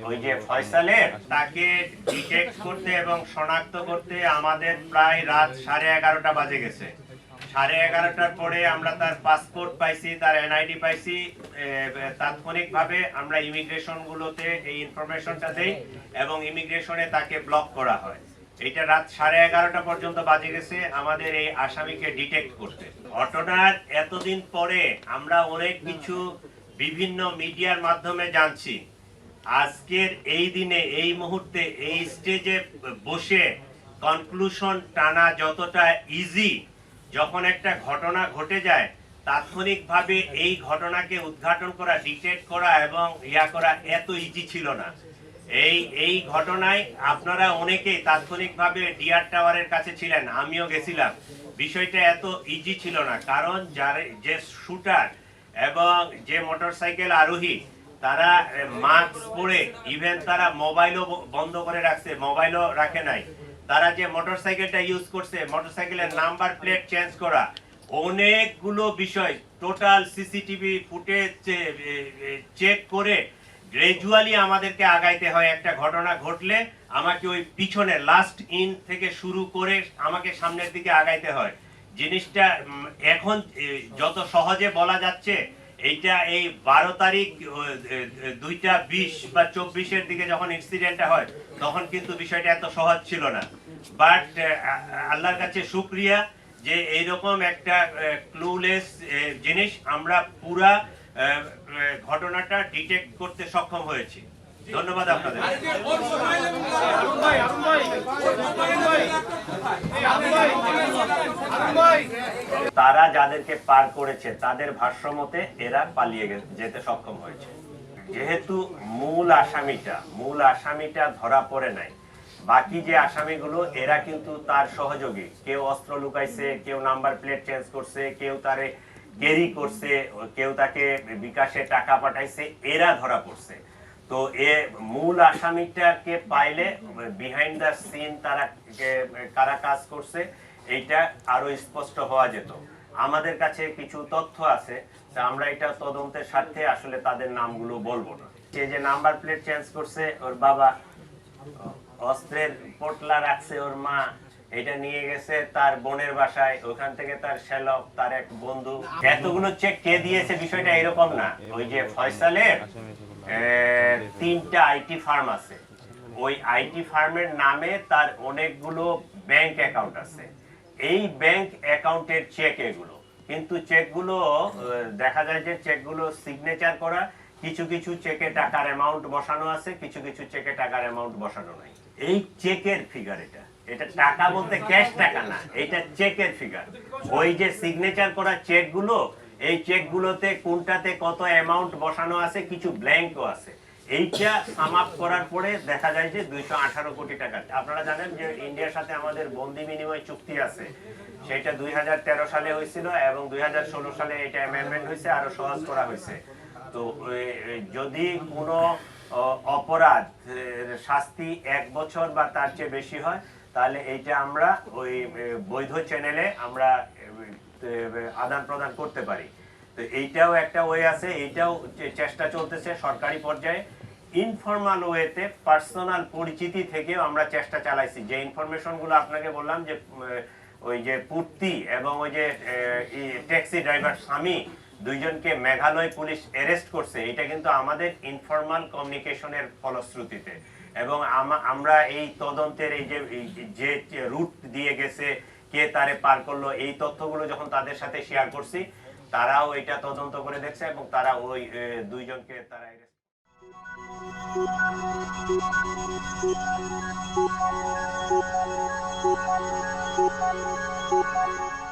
ওই যে ফয়সালের তাকে ডিটেক্ট করতে এবং শনাক্ত করতে আমাদের প্রায় রাত 11:30 বাজে গেছে। 11:30টার পরে আমরা তার পাসপোর্ট পাইছি, তার এনআইডি পাইছি। তাৎক্ষণিকভাবে আমরা ইমিগ্রেশন গুলোতে এই ইনফরমেশনটা দেই এবং ইমিগ্রেশনে তাকে ব্লক করা হয়। এটা রাত 11:30 পর্যন্ত বাজে গেছে আমাদের এই আসামিকে ডিটেক্ট করতে। ঘটনার এতদিন পরে আমরা অনেক কিছু বিভিন্ন মিডিয়ার মাধ্যমে জানছি। আজকের এই দিনে এই মুহূর্তে এই স্টেজে বসে কনক্লুশন টানা যতটা ইজি, যখন একটা ঘটনা ঘটে যায় তাৎক্ষণিকভাবে এই ঘটনাকে উদ্ঘাটন করা, ডিটেক্ট করা এবং করা এত ইজি ছিল না। এই ঘটনায় আপনারা অনেকেই তাৎক্ষণিকভাবে ডিআর টাওয়ারের কাছে ছিলেন, আমিও গেছিলাম। বিষয়টা এত ইজি ছিল না, কারণ যে শুটার এবং যে মোটরসাইকেল আরোহী তারা মাস্ক পরে, ইভেন তারা মোবাইলও বন্ধ করে রাখছে, মোবাইলও রাখে নাই। তারা যে মোটরসাইকেলটা ইউজ করছে, মোটরসাইকেলের নাম্বার প্লেট চেঞ্জ করা, অনেকগুলো বিষয় টোটাল সিসিটিভি ফুটেজ চেক করে গ্রাজুয়ালি আমাদেরকে আগাইতে হয়। একটা ঘটনা ঘটলে আমাকে ওই পিছনে লাস্ট ইন থেকে শুরু করে আমাকে সামনের দিকে আগাইতে হয়। জিনিসটা এখন যত সহজে বলা যাচ্ছে, এইটা এই 12 তারিখ 2:20 বা 24-এর দিকে যখন ইনসিডেন্টটা হয় তখন কিন্তু বিষয়টা এত সহজ ছিল না। বাট আল্লাহর কাছে শুকরিয়া যে এইরকম একটা ক্লুলেস জিনিস আমরা পুরা ঘটনাটা ডিটেক্ট করতে সক্ষম হয়েছি। ধন্যবাদ আপনাদের। তারা যাদেরকে পার করেছে তাদের ভাষ্যমতে এরা পালিয়ে যেতে সক্ষম হয়েছে। যেহেতু মূল আসামিটা ধরা পড়ে নাই, বাকি যে আসামিগুলো এরা কিন্তু তার সহযোগী। কেউ অস্ত্র লুকাইছে, কেউ নাম্বার প্লেট চেঞ্জ করছে, কেউ তারে ক্যারি করছে, কেউ তাকে বিকাশে টাকা পাঠাইছে, এরা ধরা পড়ছে। তো মূল আসামিটাকে পাইলে বিহাইন্ড দ্য সিন তারা কারা কাজ করছে এইটা আরো স্পষ্ট হওয়া যেত। আমাদের কাছে কিছু তথ্য আছে, তা আমরা এটা তদন্তের স্বার্থে আসলে তাদের নামগুলো বলবো না। যে নাম্বার প্লেট চেঞ্জ করছে ওর বাবা, অস্ত্রের পোটলা রাখছে ওর মা, এটা নিয়ে গেছে তার বোনের বাসায়, ওখান থেকে তার শ্যালক, তার এক বন্ধু। এতগুলো চেক কে দিয়েছে বিষয়টা এরকম না। ওই যে ফয়সালের 3টা আইটি ফার্ম আছে, ওই আইটি ফার্মের নামে তার অনেকগুলো ব্যাংক অ্যাকাউন্ট আছে। এই ব্যাংক অ্যাকাউন্টের চেক এগুলো, কিন্তু চেকগুলো দেখা যায় যে চেকগুলো সিগনেচার করা, কিছু কিছু চেকে টাকার অ্যামাউন্ট বসানো আছে, কিছু কিছু চেকে টাকার অ্যামাউন্ট বসানো নাই। এই চেকের ফিগার, এটা টাকা বলতে ক্যাশ টাকা না, এটা চেকের ফিগার। ওই যে সিগনেচার করা চেকগুলো, এই চেকগুলোতে কোনটাতে কত অ্যামাউন্ট বসানো আছে, কিছু ব্ল্যাঙ্কও আছে। এইটা সাম আপ করার পরে দেখা যায় যে 218 কোটি টাকা। আপনারা জানেন যে ইন্ডিয়ার সাথে আমাদের বন্দি বিনিময় চুক্তি আছে, সেটা 2013 সালে হয়েছিল এবং 2016 সালে এটা অ্যামেন্ডমেন্ট হয়েছে, আরো সহজ করা হয়েছে। তো যদি কোনো অপরাধ শাস্তি 1 বছর বা তার চেয়ে বেশি হয়, তাহলে এইটা আমরা ওই বৈধ চ্যানেলে আমরা আদান প্রদান করতে পারি। তো এইটাও একটা ওয়ে আছে, এইটাও চেষ্টা চলতেছে সরকারি পর্যায়ে। ইনফরমাল ওয়েতে পার্সোনাল পরিচিতি থেকেও আমরা চেষ্টা চালাইছি। যে ইনফরমেশনগুলো আপনাকে বললাম যে ওই যে পূর্তি এবং ওই যে ট্যাক্সি ড্রাইভার স্বামী দুইজনকে মেঘালয় পুলিশ অ্যারেস্ট করছে, এটা কিন্তু আমাদের ইনফরমাল কমিউনিকেশনের ফলশ্রুতিতে। এবং আমরা এই তদন্তের এই যে রুট দিয়ে গেছে, কে তারে পার করলো, এই তথ্যগুলো যখন তাদের সাথে শেয়ার করছি, তারাও এটা তদন্ত করে দেখছে এবং তারা ওই দুইজনকে তারা Thank you.